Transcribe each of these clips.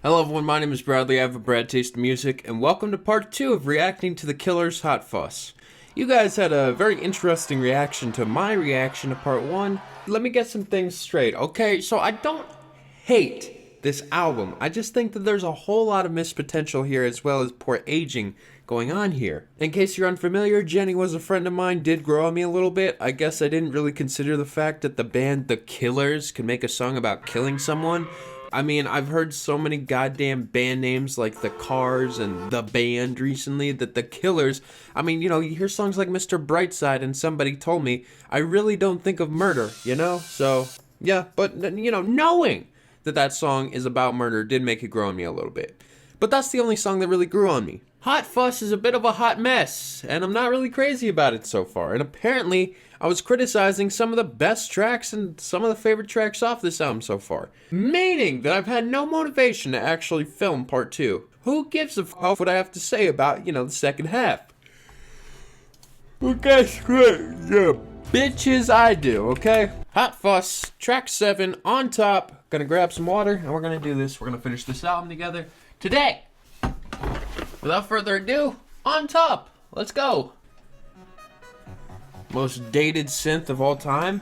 Hello everyone, my name is Bradley, I have a Brad Taste in Music, and welcome to part 2 of reacting to The Killer's Hot Fuss. You guys had a very interesting reaction to my reaction to part 1. Let me get some things straight, okay? So I don't hate this album, I just think that there's a whole lot of missed potential here as well as poor aging going on here. In case you're unfamiliar, Jenny was a friend of mine, did grow on me a little bit. I guess I didn't really consider the fact that the band The Killers could make a song about killing someone. I mean, I've heard so many goddamn band names like The Cars and The Band recently that The Killers, I mean, you know, you hear songs like Mr. Brightside and somebody told me, I really don't think of murder, you know? So, yeah, but, you know, knowing that that song is about murder did make it grow on me a little bit. But that's the only song that really grew on me. Hot Fuss is a bit of a hot mess, and I'm not really crazy about it so far. And apparently, I was criticizing some of the best tracks and some of the favorite tracks off this album so far. Meaning that I've had no motivation to actually film part 2. Who gives a f*** what I have to say about, you know, the second half? Well, guess what? Yeah, bitches, I do, okay? Hot Fuss, track 7, on top. Gonna grab some water, and we're gonna do this. We're gonna finish this album together today. Without further ado, on top. Let's go. Most dated synth of all time.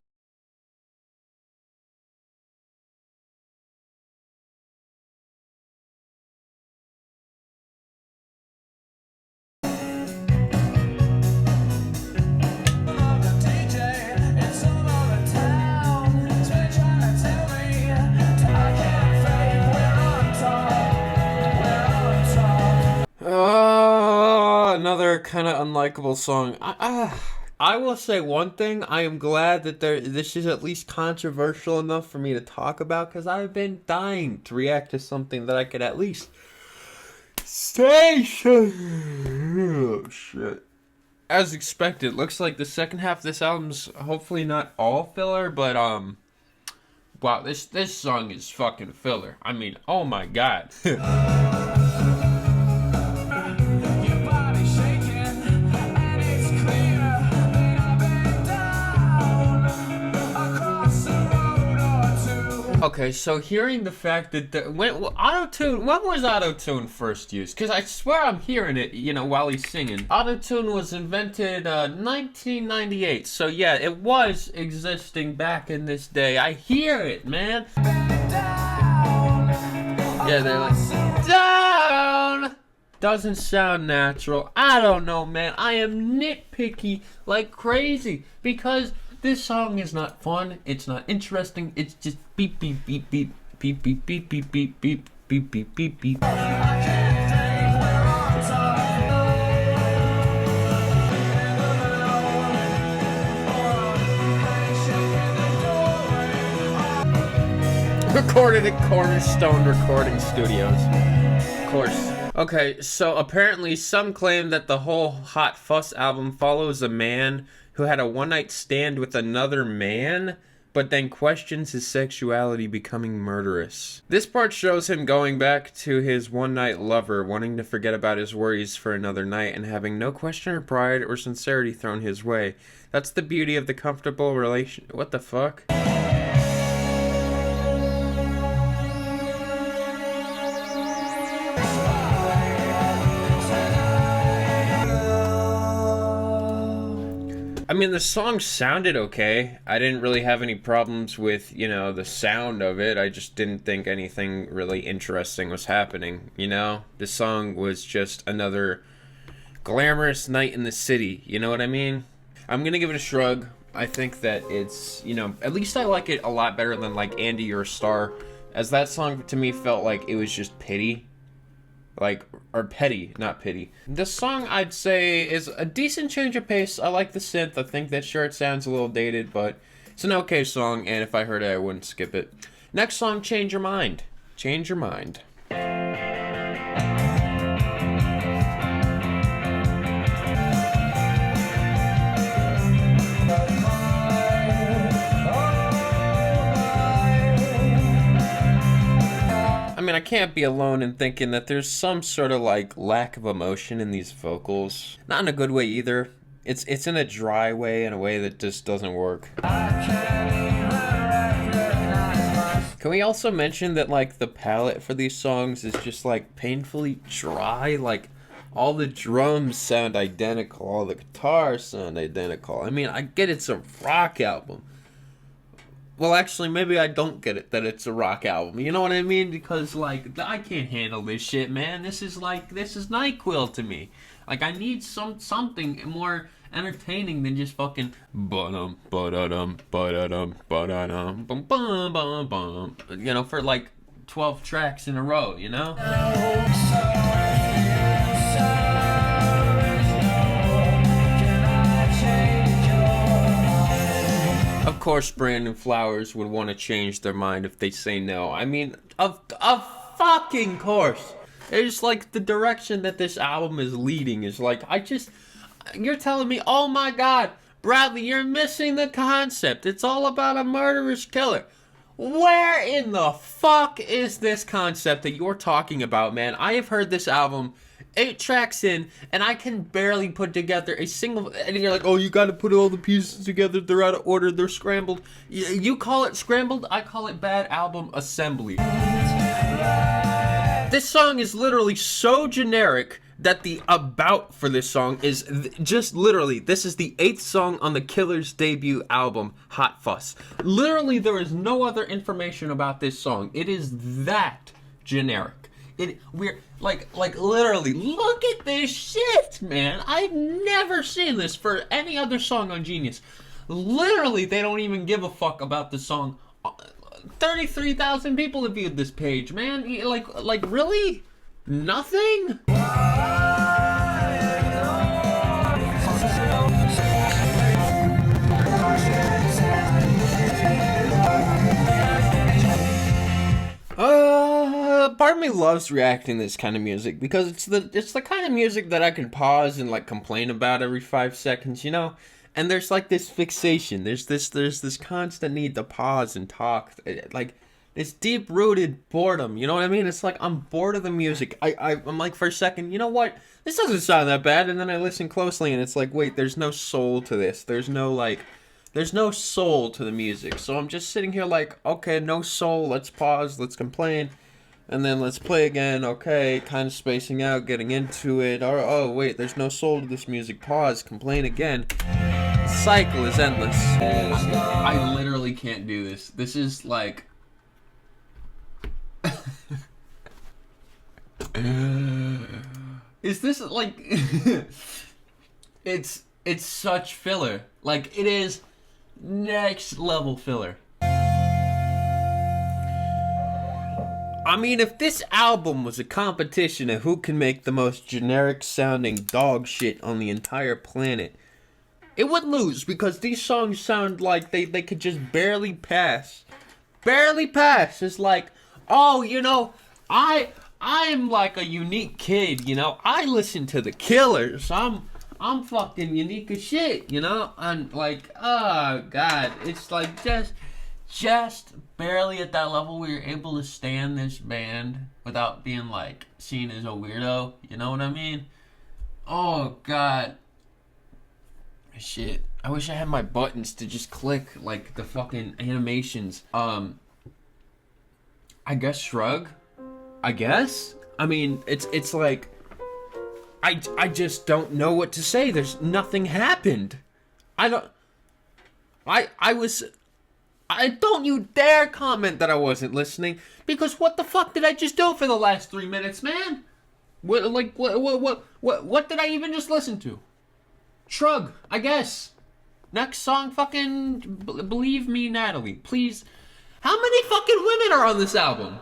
Another kind of unlikable song. I will say one thing. I am glad that this is at least controversial enough for me to talk about, because I've been dying to react to something that I could at least say. Oh shit. As expected, looks like the second half of this album's hopefully not all filler, but wow, this song is fucking filler. I mean, oh my god. Okay, so hearing the fact that when was auto-tune first used? Because I swear I'm hearing it, you know, while he's singing. Auto-tune was invented 1998, so yeah, it was existing back in this day. I hear it, man. Yeah, they're like, down! Doesn't sound natural. I don't know, man. I am nitpicky like crazy because this song is not fun, it's not interesting, it's just beep beep beep beep beep beep beep beep beep beep beep beep beep beep. Recorded at Cornerstone Recording Studios. Of course. Okay, so apparently some claim that the whole Hot Fuss album follows a man who had a one-night stand with another man, but then questions his sexuality becoming murderous. This part shows him going back to his one-night lover, wanting to forget about his worries for another night, and having no question or pride or sincerity thrown his way. That's the beauty of the comfortable relation— what the fuck? I mean, the song sounded okay. I didn't really have any problems with, you know, the sound of it. I just didn't think anything really interesting was happening, you know? The song was just another glamorous night in the city, you know what I mean? I'm gonna give it a shrug. I think that it's, you know, at least I like it a lot better than, like, Andy, You're a Star, as that song to me felt like it was just pity. Like, or petty, not pity. This song, I'd say, is a decent change of pace. I like the synth. I think that sure it sounds a little dated, but it's an okay song, and if I heard it, I wouldn't skip it. Next song, Change Your Mind. Change Your Mind. I mean, I can't be alone in thinking that there's some sort of, like, lack of emotion in these vocals. Not in a good way either. It's in a dry way, in a way that just doesn't work. Can we also mention that, like, the palette for these songs is just, like, painfully dry? Like, all the drums sound identical, all the guitars sound identical. I mean, I get it's a rock album. Well, actually, maybe I don't get it that it's a rock album. You know what I mean? Because, like, I can't handle this shit, man. This is NyQuil to me. Like, I need something more entertaining than just fucking ba-dum, ba-da-dum, ba-da-dum, ba-da-dum, bum, bum, bum, bum. You know, for like 12 tracks in a row, you know? Of course, Brandon Flowers would want to change their mind if they say no. I mean, of fucking course. It's like the direction that this album is leading is like, you're telling me, oh my god, Bradley, you're missing the concept. It's all about a murderous killer. Where in the fuck is this concept that you're talking about, man? I have heard this album 8 tracks in, and I can barely put together a single... And you're like, oh, you gotta put all the pieces together. They're out of order. They're scrambled. You call it scrambled. I call it bad album assembly. This song is literally so generic that the about for this song is just literally, this is the 8th song on the Killers' debut album, Hot Fuss. Literally, there is no other information about this song. It is that generic. We're like literally, look at this shit, man. I've never seen this for any other song on Genius. Literally, they don't even give a fuck about the song. 33,000 people have viewed this page, man. Like really? Nothing? Part of me loves reacting to this kind of music because it's the kind of music that I can pause and like complain about every 5 seconds, you know? And there's like this fixation. There's this constant need to pause and talk. Like this deep-rooted boredom. You know what I mean? It's like I'm bored of the music. I'm like for a second, you know what? This doesn't sound that bad. And then I listen closely and it's like, wait, there's no soul to this. There's no soul to the music. So I'm just sitting here like, okay, no soul. Let's pause. Let's complain. And then let's play again. Okay, kind of spacing out, getting into it. Oh, wait, there's no soul to this music. Pause, complain again. The cycle is endless. I literally can't do this. This is like... Is this like... It's such filler. Like, it is next level filler. I mean, if this album was a competition of who can make the most generic sounding dog shit on the entire planet, it would lose because these songs sound like they could just barely pass. Barely pass. It's like, oh, you know, I'm like a unique kid, you know. I listen to the Killers. I'm fucking unique as shit, you know? And like, oh god, it's like just barely at that level where you're able to stand this band without being like seen as a weirdo, you know what I mean? Oh god. Shit. I wish I had my buttons to just click like the fucking animations. I guess shrug? I guess? I mean, it's like I just don't know what to say. There's nothing happened. Don't you dare comment that I wasn't listening, because what the fuck did I just do for the last 3 minutes, man? What did I even just listen to? Shrug, I guess. Next song, fucking Believe Me Natalie, please. How many fucking women are on this album?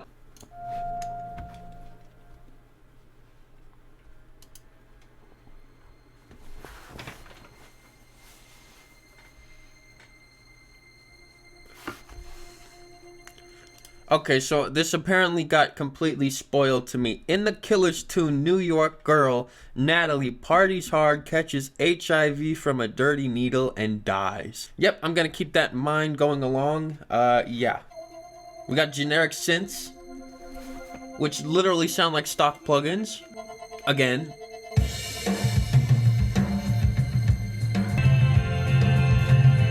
Okay, so this apparently got completely spoiled to me. In the Killers tune, New York girl Natalie parties hard, catches HIV from a dirty needle, and dies. Yep, I'm gonna keep that in mind going along. Yeah. We got generic synths, which literally sound like stock plugins. Again.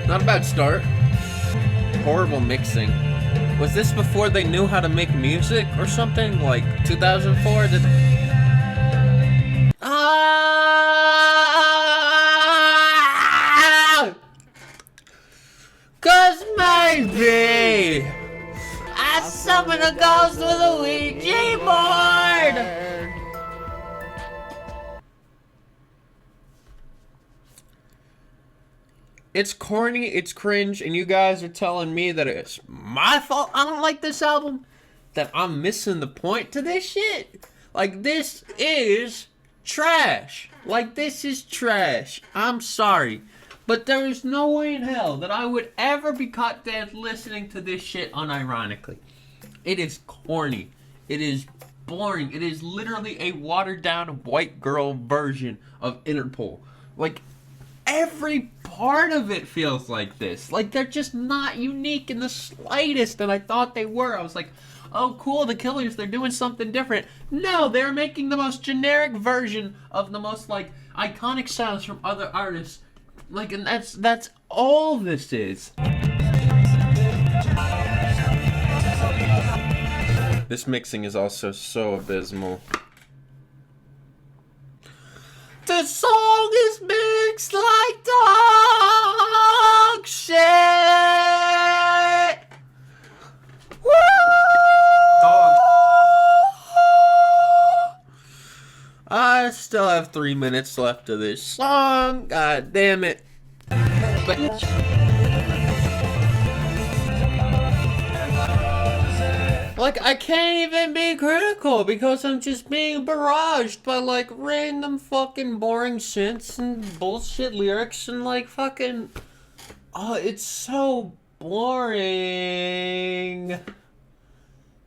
Not a bad start. Horrible mixing. Was this before they knew how to make music or something? Like 2004? Cause maybe I summoned a ghost with a Ouija board! It's corny, it's cringe, and you guys are telling me that it's my fault I don't like this album? That I'm missing the point to this shit? Like, this is trash. Like, this is trash. I'm sorry. But there is no way in hell that I would ever be caught dead listening to this shit unironically. It is corny. It is boring. It is literally a watered-down white girl version of Interpol. Like, every part of it feels like this. Like, they're just not unique in the slightest, and I thought they were. I was like, oh, cool, the Killers, they're doing something different. No, they're making the most generic version of the most, like, iconic sounds from other artists. Like, and that's all this is. This mixing is also so abysmal. The song is mixed like dog shit. Woo! Dog. I still have 3 minutes left of this song. God damn it. But like, I can't even be critical because I'm just being barraged by, like, random fucking boring synths and bullshit lyrics and, like, fucking... Oh, it's so boring.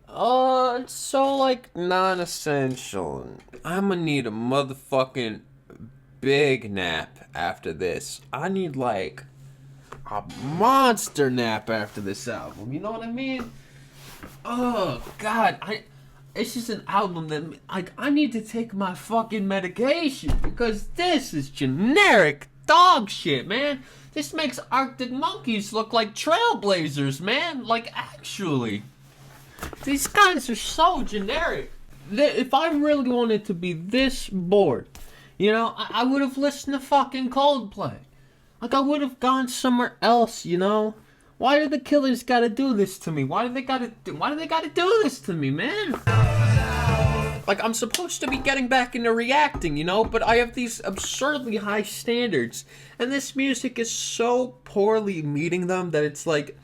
Oh, it's so, like, non-essential. I'm gonna need a motherfucking big nap after this. I need, like, a monster nap after this album. You know what I mean? Oh, God, it's just an album that, like, I need to take my fucking medication because this is generic dog shit, man. This makes Arctic Monkeys look like trailblazers, man. Like, actually. These guys are so generic. If I really wanted to be this bored, you know, I would have listened to fucking Coldplay. Like, I would have gone somewhere else, you know? Why do the Killers gotta do this to me? Why do they gotta do this to me, man? Like, I'm supposed to be getting back into reacting, you know? But I have these absurdly high standards. And this music is so poorly meeting them that it's like...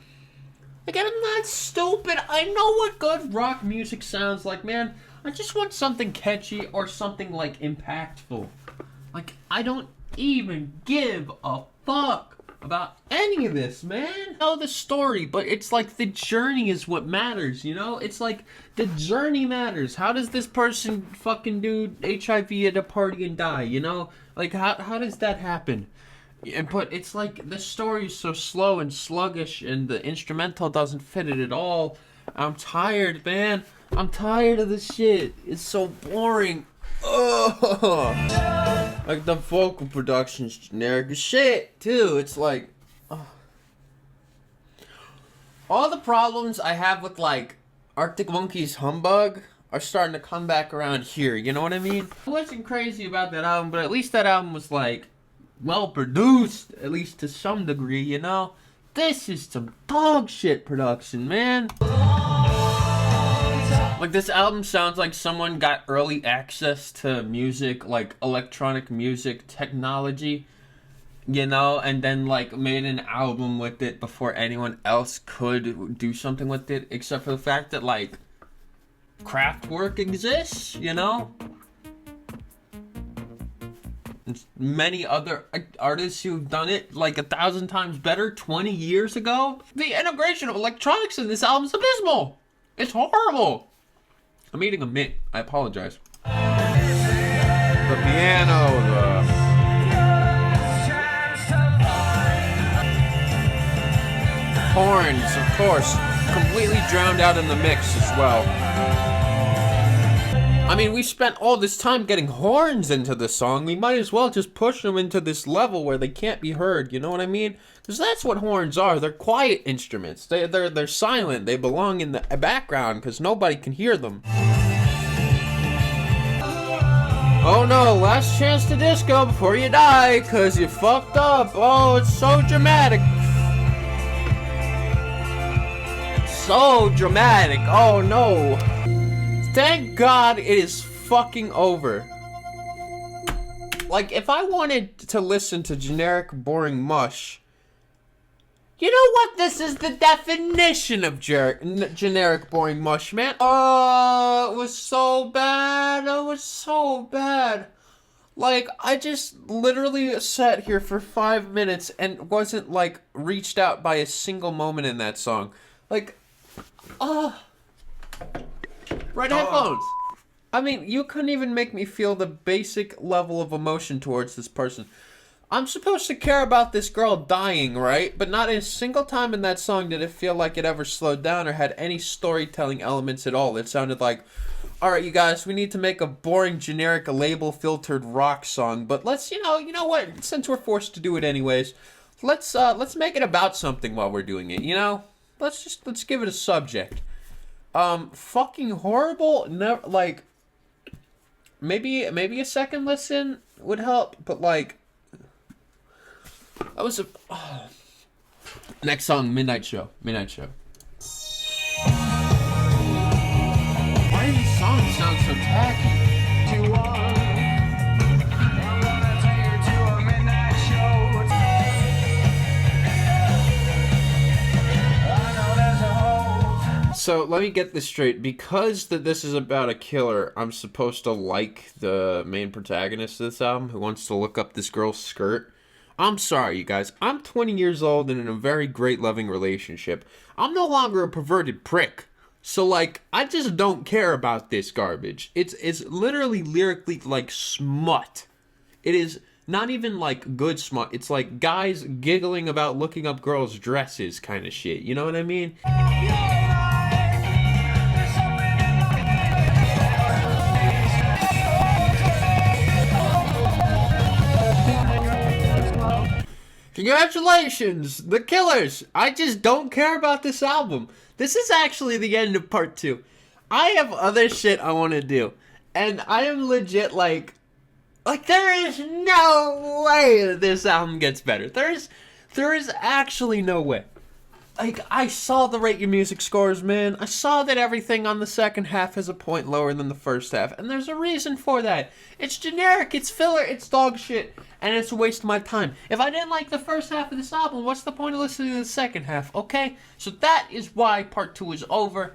Again, I'm not stupid. I know what good rock music sounds like, man. I just want something catchy or something, like, impactful. Like, I don't even give a fuck about any of this, man. I know the story, but it's like the journey is what matters, you know? It's like the journey matters. How does this person fucking do HIV at a party and die, you know? Like, how does that happen? But it's like the story is so slow and sluggish and the instrumental doesn't fit it at all. I'm tired, man. I'm tired of this shit. It's so boring. Ugh. Like, the vocal production's generic as shit, too. It's like... All the problems I have with, like, Arctic Monkeys Humbug are starting to come back around here, you know what I mean? I wasn't crazy about that album, but at least that album was, like, well-produced, at least to some degree, you know? This is some dog shit production, man. Like, this album sounds like someone got early access to music, like electronic music technology, you know, and then, like, made an album with it before anyone else could do something with it, except for the fact that, like, Kraftwerk exists, you know? And many other artists who've done it, like, 1,000 times better 20 years ago. The integration of electronics in this album is abysmal. It's horrible. I'm eating a mint. I apologize. The piano, the horns, of course, completely drowned out in the mix as well. I mean, we spent all this time getting horns into the song. We might as well just push them into this level where they can't be heard. You know what I mean? Because that's what horns are. They're quiet instruments. They're silent. They belong in the background because nobody can hear them. Oh no, last chance to disco before you die because you fucked up. Oh, it's so dramatic. So dramatic. Oh no. Thank God it is fucking over. Like, if I wanted to listen to generic, boring mush, you know what? This is the definition of generic, boring mush, man. Oh, it was so bad. It was so bad. Like, I just literally sat here for 5 minutes and wasn't, like, reached out by a single moment in that song. Like, Red headphones. I mean, you couldn't even make me feel the basic level of emotion towards this person. I'm supposed to care about this girl dying, right? But not a single time in that song did it feel like it ever slowed down or had any storytelling elements at all. It sounded like, alright, you guys, we need to make a boring, generic, label-filtered rock song. But let's, you know what? Since we're forced to do it anyways, let's make it about something while we're doing it, you know? Let's give it a subject. Fucking horrible. Never, like, maybe a second listen would help, but like, that was a next song, Midnight Show. Why do these songs sound so tacky? So let me get this straight. Because this is about a killer, I'm supposed to like the main protagonist of this album who wants to look up this girl's skirt. I'm sorry, you guys. I'm 20 years old and in a very great loving relationship. I'm no longer a perverted prick. So, like, I just don't care about this garbage. It's literally lyrically like smut. It is not even like good smut. It's like guys giggling about looking up girls' dresses kind of shit. You know what I mean? Congratulations, The Killers! I just don't care about this album. This is actually the end of part 2. I have other shit I want to do. And I am legit like there is no way that this album gets better. There is actually no way. Like, I saw the Rate Your Music scores, man. I saw that everything on the second half is a point lower than the first half. And there's a reason for that. It's generic, it's filler, it's dog shit. And it's a waste of my time. If I didn't like the first half of this album, what's the point of listening to the second half, okay? So that is why part 2 is over.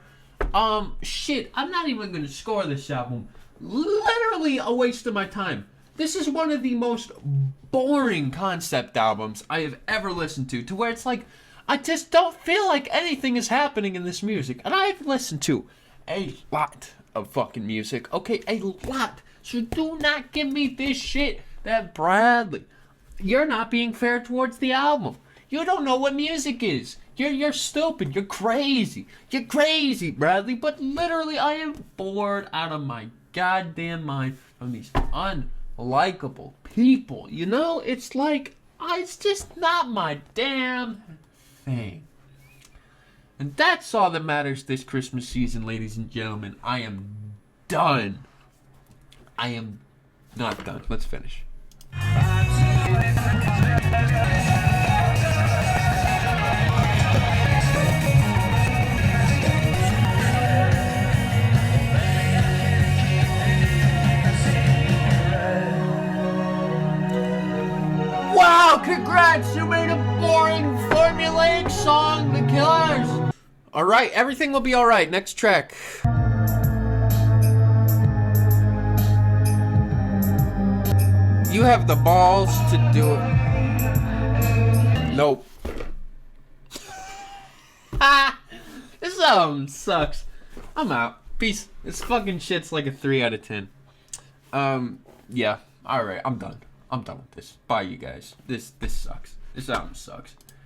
Shit, I'm not even gonna score this album. Literally a waste of my time. This is one of the most boring concept albums I have ever listened to where it's like, I just don't feel like anything is happening in this music. And I've listened to a lot of fucking music. Okay, a lot. So do not give me this shit that Bradley, you're not being fair towards the album. You don't know what music is. You're stupid. You're crazy. You're crazy, Bradley. But literally, I am bored out of my goddamn mind from these unlikable people. You know, it's like, it's just not my damn thing. And that's all that matters this Christmas season, ladies and gentlemen. I am done. I am not done. Let's finish. Wow, congrats! You made a boring, formulaic song, The Killers! Alright, everything will be alright. Next track. You have the balls to do it. Nope. This album sucks. I'm out. Peace. This fucking shit's like a 3 out of 10. Yeah. Alright, I'm done. I'm done with this. Bye, you guys. This sucks. This album sucks.